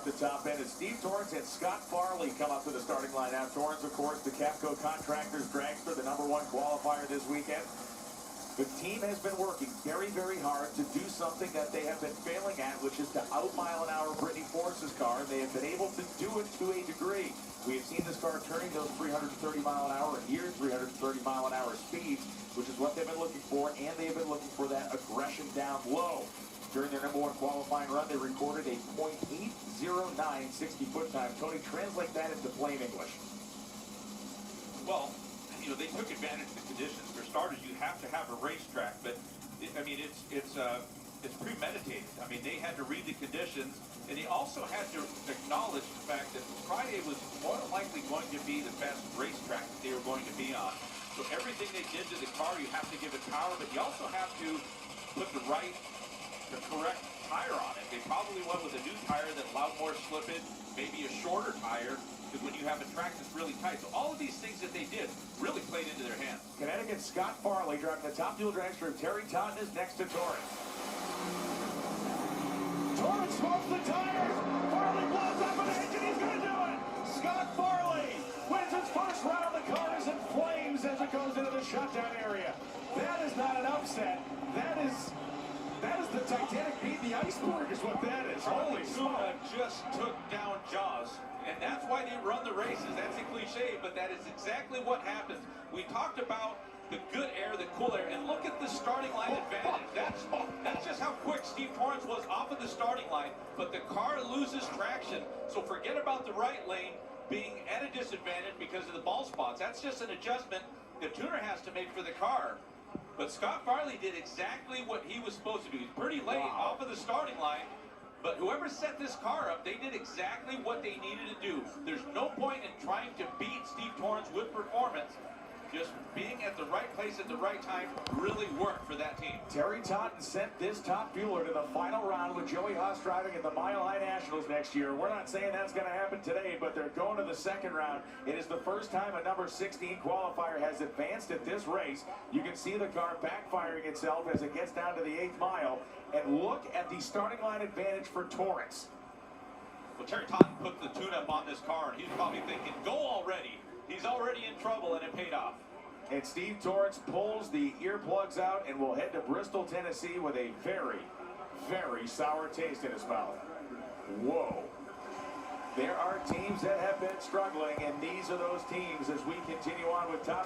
at the top end. It's Steve Torrence and Scott Farley come up to the starting line now. Torrence, of course, the Capco Contractors dragster, the #1 qualifier this weekend. The team has been working very, very hard to do something that they have been failing at, which is to out-mile-an-hour Brittany Force's car. They have been able to do it to a degree. We have seen this car turning those 330 mile an hour and near 330 mile an hour speeds, which is what they've been looking for, and they have been looking for that aggression down low. During their #1 qualifying run, they recorded a .809 60-foot time. Tony, translate that into plain English. Well, you know, they took advantage of the conditions. For starters, you have to have a racetrack, but it's premeditated. I mean, they had to read the conditions, and they also had to acknowledge the fact that Friday was more than likely going to be the best racetrack that they were going to be on. So everything they did to the car, you have to give it power, but you also have to put the correct tire on it. They probably went with a new tire that allowed more slippage, maybe a shorter tire, because when you have a track that's really tight. So all of these things that they did really played into their hands. Connecticut's Scott Farley driving the Top Fuel dragster. Terry Totten is next to Torrence. Torrence smokes the tires. Farley blows up an engine. He's going to do it. Scott Farley wins his first round. The car is in flames as it goes into the shutdown area. That is not an upset. That is the Titanic beat the iceberg is what that is. Holy smoke. Just took down Jaws. And that's why they run the races. That's a cliche, but that is exactly what happens. We talked about the good air, the cool air, and look at the starting line advantage. That's just how quick Steve Torrence was off of the starting line, but the car loses traction. So forget about the right lane being at a disadvantage because of the bald spots. That's just an adjustment the tuner has to make for the car. But Scott Farley did exactly what he was supposed to do. He's pretty late off of the starting line, but whoever set this car up, they did exactly what they needed to do. There's no point in trying to beat Steve Torrence with performance. Just being at the right place at the right time really worked for that team. Terry Totten sent this top fueler to the final round with Joey Haas driving in the Mile High Nationals next year. We're not saying that's going to happen today, but they're going to the second round. It is the first time a #16 qualifier has advanced at this race. You can see the car backfiring itself as it gets down to the 8th mile. And look at the starting line advantage for Torrence. Well, Terry Totten put the tune-up on this car, and he's probably thinking, go already. He's already in trouble, and it paid off. And Steve Torrence pulls the earplugs out and will head to Bristol, Tennessee with a very, very sour taste in his mouth. Whoa. There are teams that have been struggling, and these are those teams as we continue on with Top